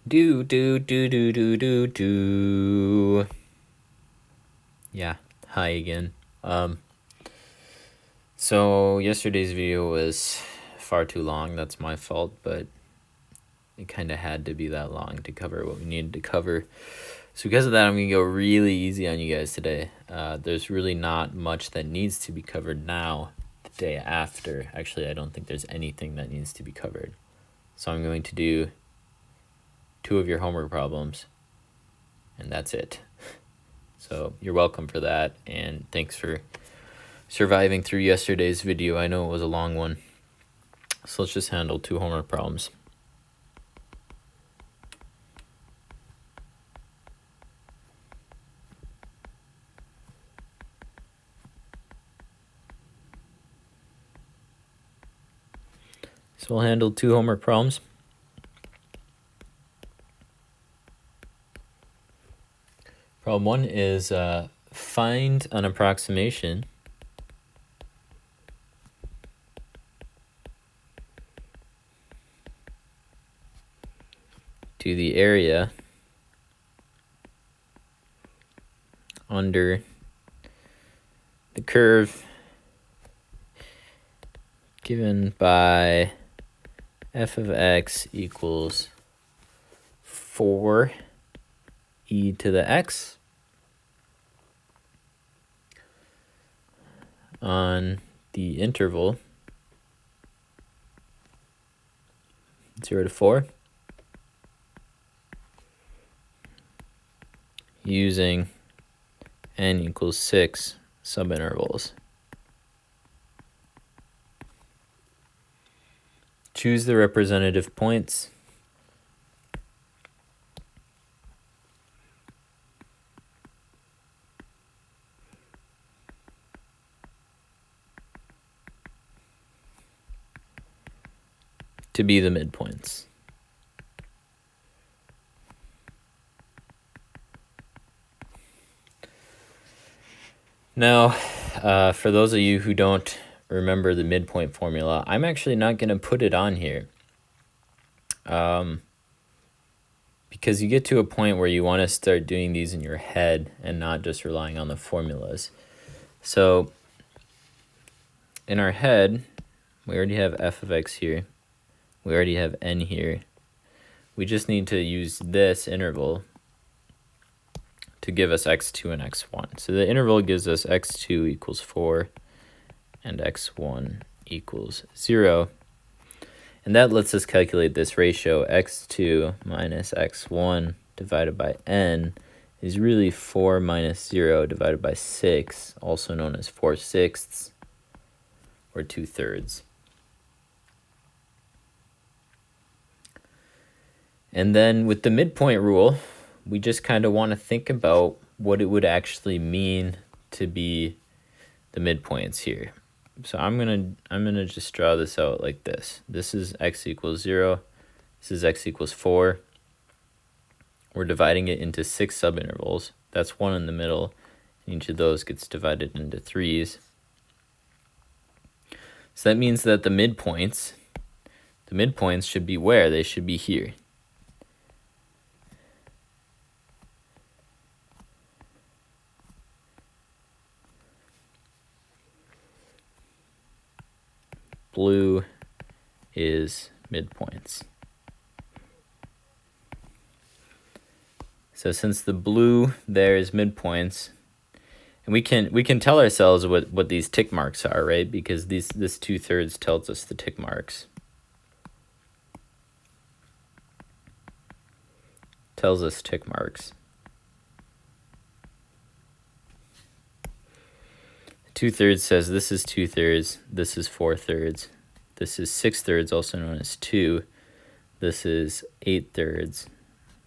Do. Yeah, hi again. So yesterday's video was far too long. That's my fault, but it kind of had to be that long to cover what we needed to cover. So because of that, I'm going to go really easy on you guys today. There's really not much that needs to be covered now, the day after. Actually, I don't think there's anything that needs to be covered. So I'm going to do 2 of your homework problems, and that's it. So you're welcome for that, and thanks for surviving through yesterday's video. I know it was a long one. So let's just handle 2 homework problems. So we'll handle 2 homework problems. Problem 1 is find an approximation to the area under the curve given by f of x equals 4 e to the x on the interval 0 to 4 using n equals 6 subintervals. Choose the representative points to be the midpoints. Now, for those of you who don't remember the midpoint formula, I'm actually not going to put it on here. Because you get to a point where you want to start doing these in your head and not just relying on the formulas. So in our head, we already have f of x here. We already have n here. We just need to use this interval to give us x2 and x1. So the interval gives us x2 equals 4 and x1 equals 0. And that lets us calculate this ratio. X2 minus x1 divided by n is really 4 minus 0 divided by 6, also known as 4/6 or 2/3. And then with the midpoint rule, we just kind of want to think about what it would actually mean to be the midpoints here. So I'm gonna just draw this out like this. This is x equals 0. This is x equals 4. We're dividing it into 6 subintervals. That's 1 in the middle. Each of those gets divided into 3s. So that means that the midpoints should be where? They should be here. Blue is midpoints. So since the blue there is midpoints, and we can tell ourselves what these tick marks are, right? Because this 2/3 tells us the tick marks. Tells us tick marks. 2/3 says this is 2/3, this is 4/3, this is 6/3, also known as 2, this is 8/3,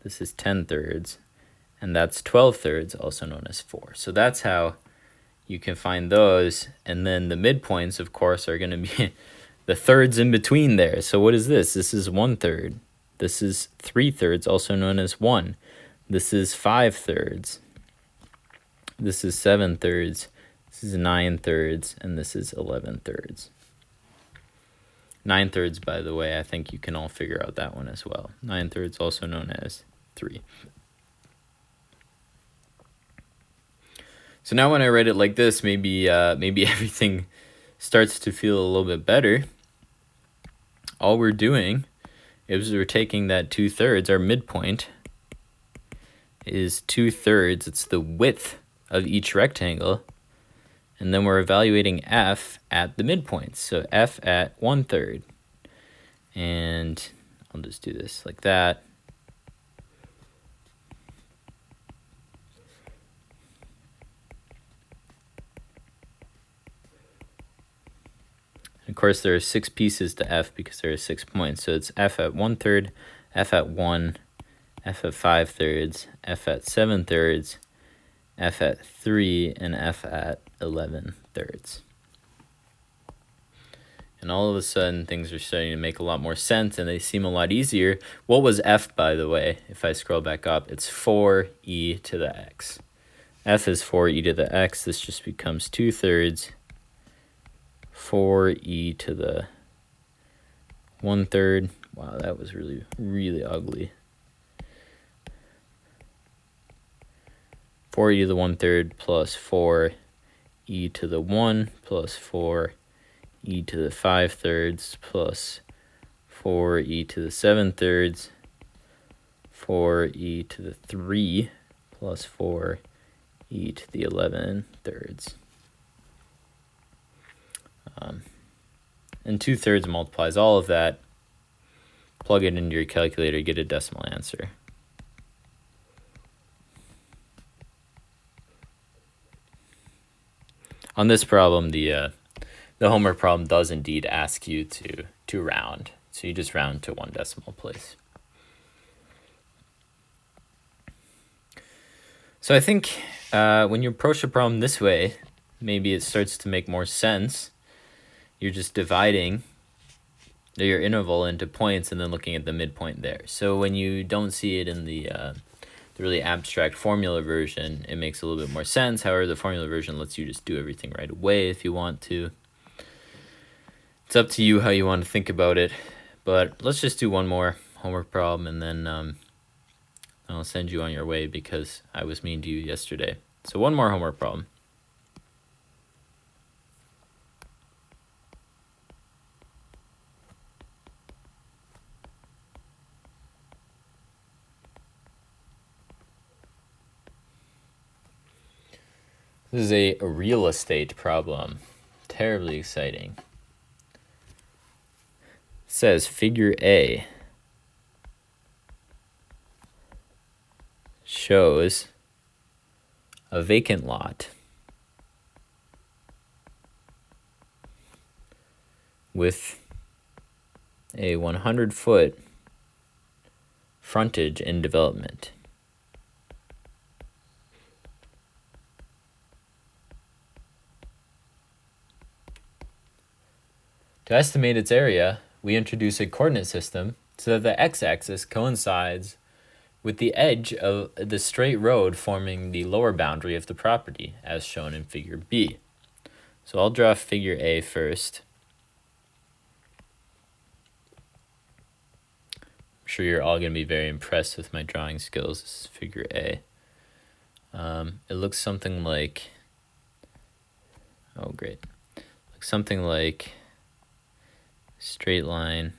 this is 10/3, and that's 12/3, also known as 4. So that's how you can find those, and then the midpoints, of course, are going to be the thirds in between there. So what is this? This is 1/3. This is 3/3, also known as 1. This is 5/3. This is 7/3. This is 9/3, and this is 11/3. 9/3, by the way, I think you can all figure out that one as well. 9/3, also known as 3. So now when I write it like this, maybe everything starts to feel a little bit better. All we're doing is we're taking that 2/3, our midpoint is 2/3. It's the width of each rectangle. And then we're evaluating f at the midpoint. So f at 1/3. And I'll just do this like that. Of course, there are 6 pieces to f because there are 6 points. So it's f at 1/3, f at 1, f at 5/3, f at 7/3, f at 3, and f at 11/3. And all of a sudden, things are starting to make a lot more sense, and they seem a lot easier. What was f, by the way? If I scroll back up, it's 4e to the x. F is 4e to the x. This just becomes 2/3. 4e to the 1/3. Wow, that was really, really ugly. 4e to the 1/3 plus 4e to the 1 plus 4e to the 5/3 plus 4e to the 7/3, 4e to the 3 plus 4e to the 11/3. And 2/3 multiplies all of that. Plug it into your calculator, get a decimal answer. On this problem, the homework problem does indeed ask you to round. So you just round to 1 decimal place. So I think when you approach a problem this way, maybe it starts to make more sense. You're just dividing your interval into points and then looking at the midpoint there. So when you don't see it in the really abstract formula version, it makes a little bit more sense. However, the formula version lets you just do everything right away if you want to. It's up to you how you want to think about it. But let's just do one more homework problem, and then I'll send you on your way because I was mean to you yesterday. So one more homework problem. This is a real estate problem. Terribly exciting. It says figure A shows a vacant lot with a 100-foot frontage in development. To estimate its area, we introduce a coordinate system so that the x-axis coincides with the edge of the straight road forming the lower boundary of the property, as shown in figure B. So I'll draw figure A first. I'm sure you're all going to be very impressed with my drawing skills. This is figure A. It looks something like, oh great, looks something like straight line,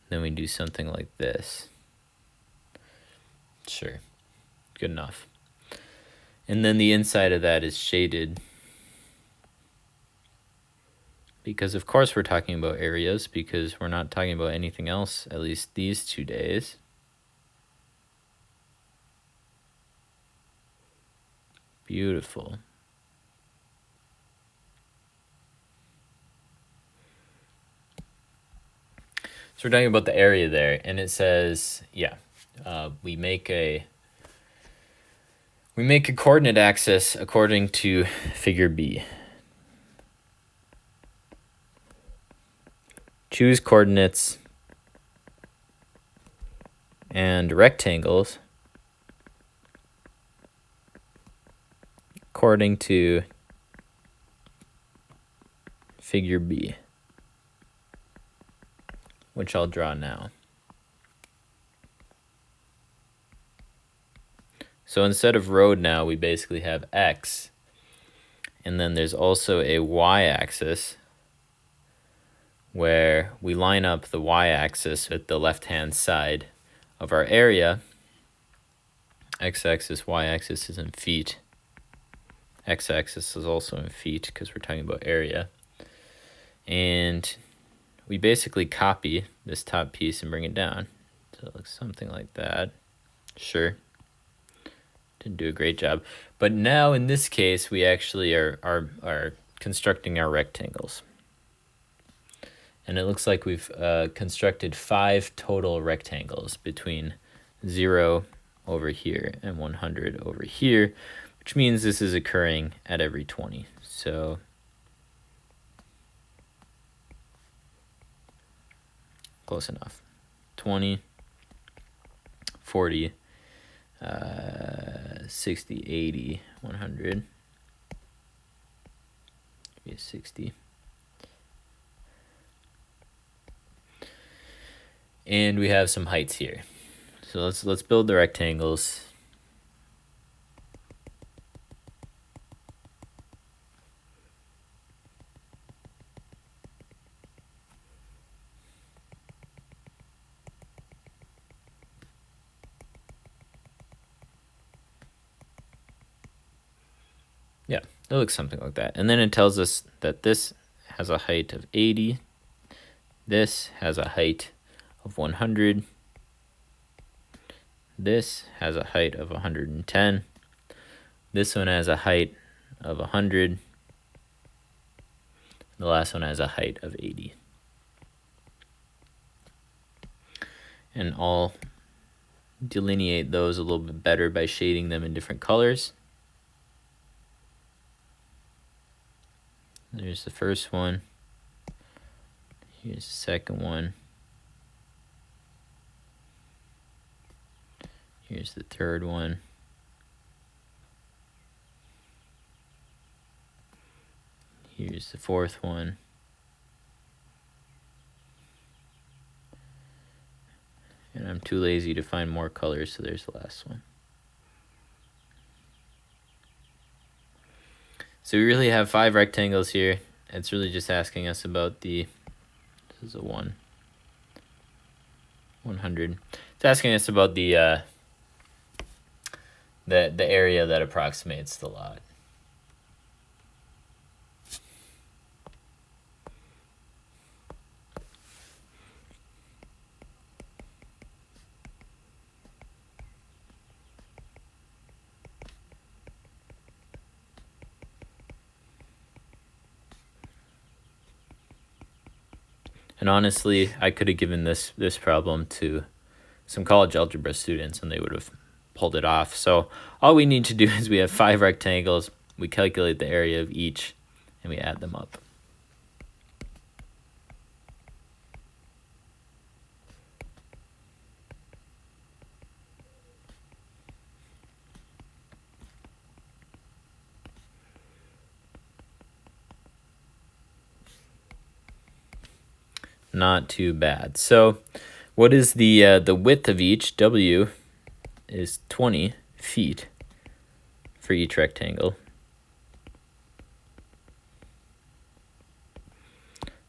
then we do something like this. Sure, good enough. And then the inside of that is shaded because of course we're talking about areas because we're not talking about anything else, at least these 2 days. Beautiful. So we're talking about the area there, and it says, we make a coordinate axis according to figure B. Choose coordinates and rectangles according to figure B. which I'll draw now. So instead of road now, we basically have X. And then there's also a Y-axis where we line up the Y-axis with the left-hand side of our area. X-axis, Y-axis is in feet. X-axis is also in feet because we're talking about area. And we basically copy this top piece and bring it down. So it looks something like that. Sure. Didn't do a great job. But now in this case, we actually are constructing our rectangles. And it looks like we've constructed 5 total rectangles between 0 over here and 100 over here, which means this is occurring at every 20. So close enough. 20, 40, 60, 80, 100, maybe 60. And we have some heights here. So let's build the rectangles. Yeah, it looks something like that. And then it tells us that this has a height of 80. This has a height of 100. This has a height of 110. This one has a height of 100. The last one has a height of 80. And I'll delineate those a little bit better by shading them in different colors. There's the first one. Here's the second one. Here's the third one. Here's the fourth one. And I'm too lazy to find more colors, so there's the last one. So we really have 5 rectangles here. It's really just asking us about this is a 100. It's asking us about the area that approximates the lot. And honestly, I could have given this problem to some college algebra students and they would have pulled it off. So all we need to do is we have 5 rectangles, we calculate the area of each, and we add them up. Not too bad. So what is the width of each? W is 20 feet for each rectangle.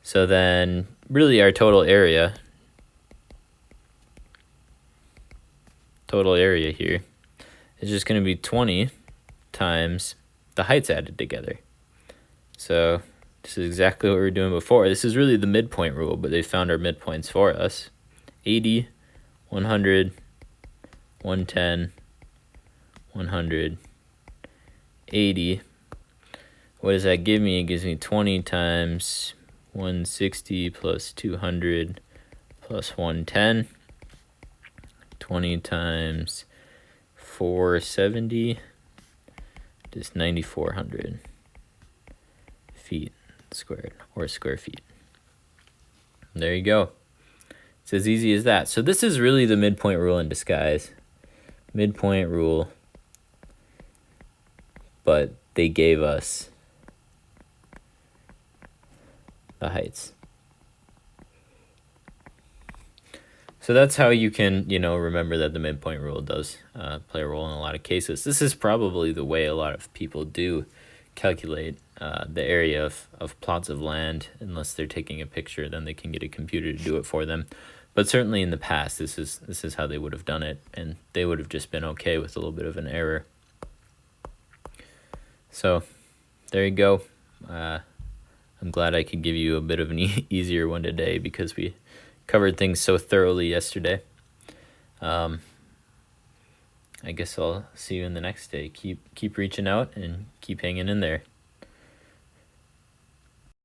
So then really our total area here is just going to be 20 times the heights added together. So this is exactly what we were doing before. This is really the midpoint rule, but they found our midpoints for us. 80, 100, 110, 100, 80. What does that give me? It gives me 20 times 160 plus 200 plus 110. 20 times 470 is 9,400 feet squared, or square feet. There you go. It's as easy as that. So this is really the midpoint rule in disguise. Midpoint rule, but they gave us the heights. So that's how you can, remember that the midpoint rule does play a role in a lot of cases. This is probably the way a lot of people do calculate the area of plots of land. Unless they're taking a picture, then they can get a computer to do it for them. But certainly in the past, this is how they would have done it, and they would have just been okay with a little bit of an error. So there you go. I'm glad I could give you a bit of an easier one today because we covered things so thoroughly yesterday. I guess I'll see you in the next day. Keep reaching out and keep hanging in there.